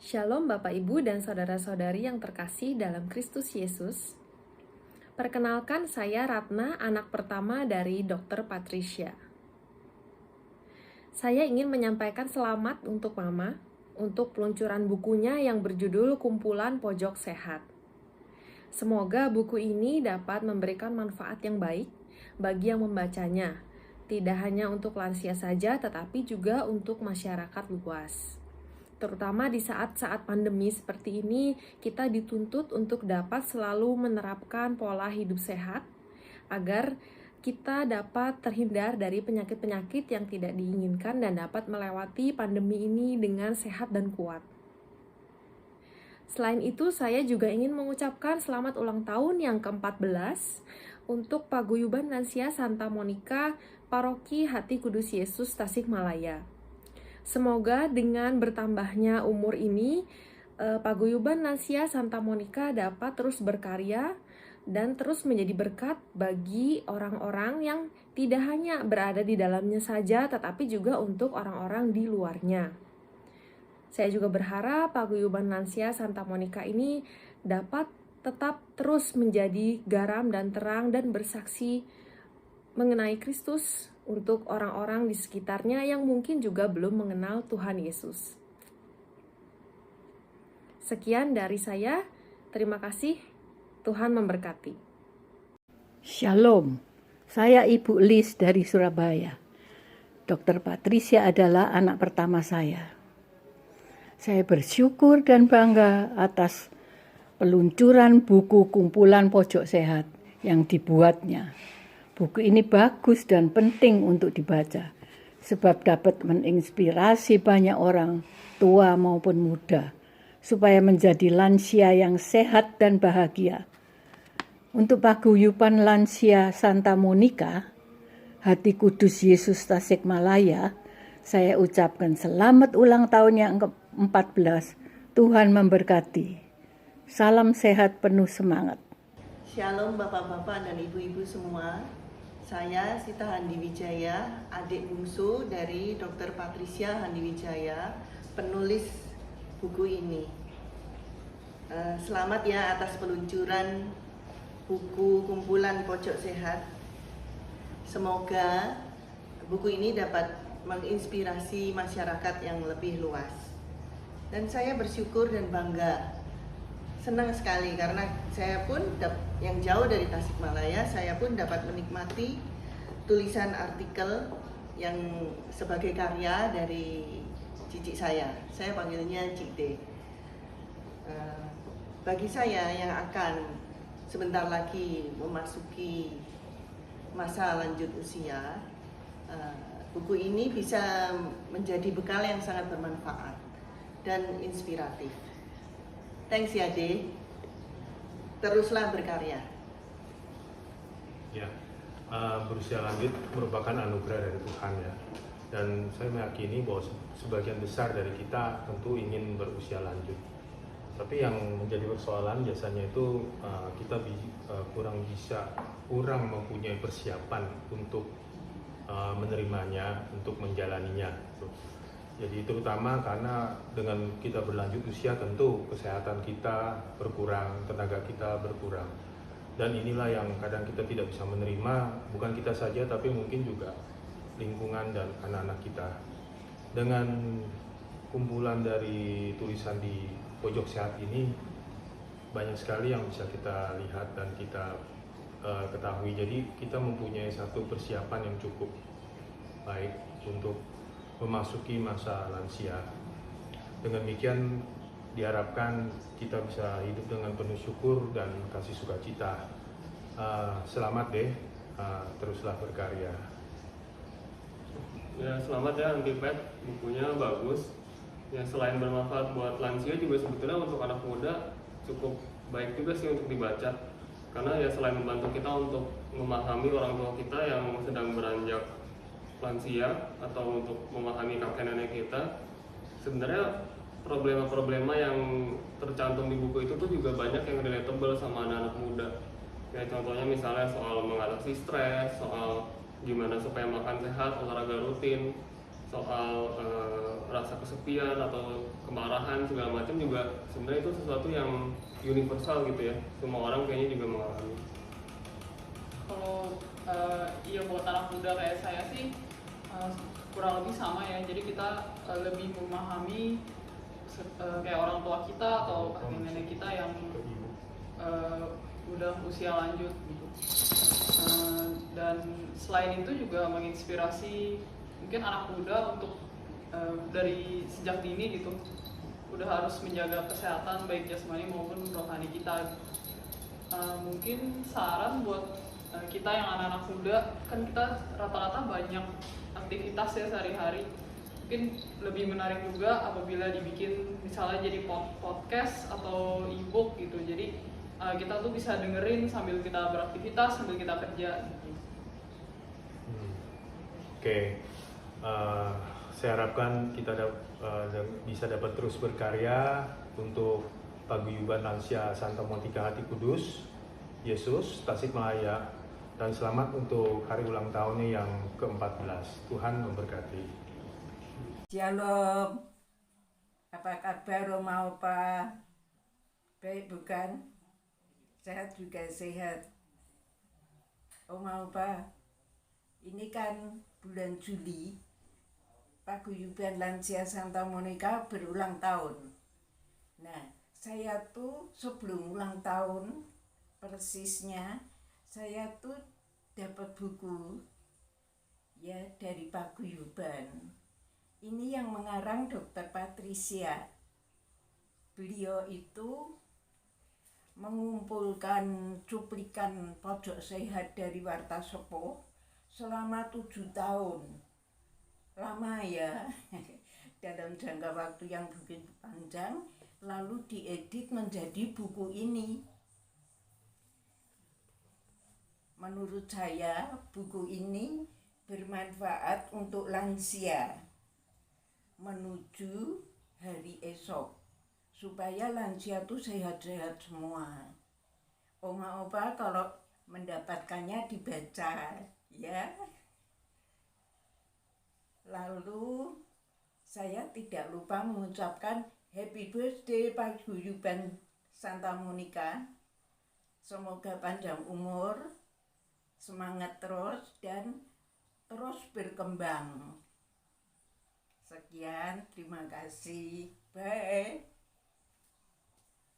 Shalom Bapak Ibu dan Saudara-saudari yang terkasih dalam Kristus Yesus. Perkenalkan, saya Ratna, anak pertama dari Dr. Patricia. Saya ingin menyampaikan selamat untuk Mama untuk peluncuran bukunya yang berjudul Kumpulan Pojok Sehat. Semoga buku ini dapat memberikan manfaat yang baik bagi yang membacanya, tidak hanya untuk lansia saja tetapi juga untuk masyarakat luas. Terutama di saat-saat pandemi seperti ini, kita dituntut untuk dapat selalu menerapkan pola hidup sehat agar kita dapat terhindar dari penyakit-penyakit yang tidak diinginkan dan dapat melewati pandemi ini dengan sehat dan kuat. Selain itu, saya juga ingin mengucapkan selamat ulang tahun yang ke-14 untuk Paguyuban Lansia Santa Monica, Paroki Hati Kudus Yesus, Tasikmalaya. Semoga dengan bertambahnya umur ini, Paguyuban Lansia Santa Monica dapat terus berkarya dan terus menjadi berkat bagi orang-orang yang tidak hanya berada di dalamnya saja, tetapi juga untuk orang-orang di luarnya. Saya juga berharap Paguyuban Lansia Santa Monica ini dapat tetap terus menjadi garam dan terang dan bersaksi mengenai Kristus untuk orang-orang di sekitarnya yang mungkin juga belum mengenal Tuhan Yesus. Sekian dari saya. Terima kasih. Tuhan memberkati. Shalom, saya Ibu Lis dari Surabaya. Dr. Patricia adalah anak pertama saya. Saya bersyukur dan bangga atas peluncuran buku Kumpulan Pojok Sehat yang dibuatnya. Buku ini bagus dan penting untuk dibaca, sebab dapat menginspirasi banyak orang, tua maupun muda, supaya menjadi lansia yang sehat dan bahagia. Untuk Paguyuban Lansia Santa Monica, Hati Kudus Yesus Tasikmalaya, saya ucapkan selamat ulang tahun yang ke-14. Tuhan memberkati. Salam sehat penuh semangat. Shalom Bapak-Bapak dan Ibu-Ibu semua. Saya Sita Handiwijaya, adik bungsu dari Dr. Patricia Handiwijaya, penulis buku ini. Selamat ya atas peluncuran buku Kumpulan Pojok Sehat. Semoga buku ini dapat menginspirasi masyarakat yang lebih luas. Dan saya bersyukur dan bangga, senang sekali karena saya pun yang jauh dari Tasikmalaya, saya pun dapat menikmati tulisan artikel yang sebagai karya dari cicik saya. Saya panggilnya Cik D. Bagi saya yang akan sebentar lagi memasuki masa lanjut usia, buku ini bisa menjadi bekal yang sangat bermanfaat dan inspiratif. Thanks ya D, teruslah berkarya. Ya, berusia lanjut merupakan anugerah dari Tuhan ya. Dan saya meyakini bahwa sebagian besar dari kita tentu ingin berusia lanjut. Tapi yang menjadi persoalan biasanya itu kita kurang mempunyai persiapan untuk menerimanya, untuk menjalaninya. Jadi terutama karena dengan kita berlanjut usia tentu kesehatan kita berkurang, tenaga kita berkurang. Dan inilah yang kadang kita tidak bisa menerima, bukan kita saja tapi mungkin juga lingkungan dan anak-anak kita. Dengan kumpulan dari tulisan di pojok sehat ini, banyak sekali yang bisa kita lihat dan kita ketahui. Jadi kita mempunyai satu persiapan yang cukup baik untuk memasuki masa lansia. Dengan demikian diharapkan kita bisa hidup dengan penuh syukur dan kasih sukacita. Selamat deh, teruslah berkarya. Ya, selamat ya Antipet, bukunya bagus. Ya, selain bermanfaat buat lansia juga sebetulnya untuk anak muda cukup baik juga sih untuk dibaca. Karena ya selain membantu kita untuk memahami orang tua kita yang sedang beranjak lansia atau untuk memahami kakek nenek kita, sebenarnya problema-problema yang tercantum di buku itu tuh juga banyak yang relatable sama anak-anak muda. Kayak contohnya misalnya soal mengatasi stres, soal gimana supaya makan sehat, olahraga rutin, soal rasa kesepian atau kemarahan segala macam juga sebenarnya itu sesuatu yang universal gitu ya, semua orang kayaknya juga mengalami. Kalau iya buat anak muda kayak saya sih kurang lebih sama ya, jadi kita lebih memahami kayak orang tua kita atau kakek nenek kita yang udah usia lanjut gitu. Dan selain itu juga menginspirasi mungkin anak muda untuk dari sejak dini gitu udah harus menjaga kesehatan baik jasmani maupun rohani kita. Mungkin saran buat kita yang anak-anak muda, kan kita rata-rata banyak aktivitas ya sehari-hari, mungkin lebih menarik juga apabila dibikin misalnya jadi podcast atau e-book gitu, jadi kita tuh bisa dengerin sambil kita beraktivitas, sambil kita kerja gitu. Oke. Saya harapkan kita bisa dapat terus berkarya untuk paguyuban lansia Santa Monica Hati Kudus Yesus Tasikmalaya, dan selamat untuk hari ulang tahunnya yang ke-14. Tuhan memberkati. Shalom. Apa kabar Oma Opa? Baik bukan? Sehat juga sehat. Oma Opa, ini kan bulan Juli, Paguyuban Lansia Santa Monica berulang tahun. Nah, saya tuh sebelum ulang tahun persisnya, saya tuh dapat buku ya dari Paguyuban. Ini yang mengarang Dr. Patricia. Beliau itu mengumpulkan cuplikan pojok sehat dari Warta Sepuh selama 7 tahun. Lama ya, dalam jangka waktu yang begitu panjang, lalu diedit menjadi buku ini. Menurut saya, buku ini bermanfaat untuk lansia menuju hari esok, supaya lansia itu sehat-sehat semua. Oma Opa kalau mendapatkannya dibaca ya. Lalu saya tidak lupa mengucapkan happy birthday Paguyuban Santa Monica. Semoga panjang umur, semangat terus, dan terus berkembang. Sekian, terima kasih. Bye.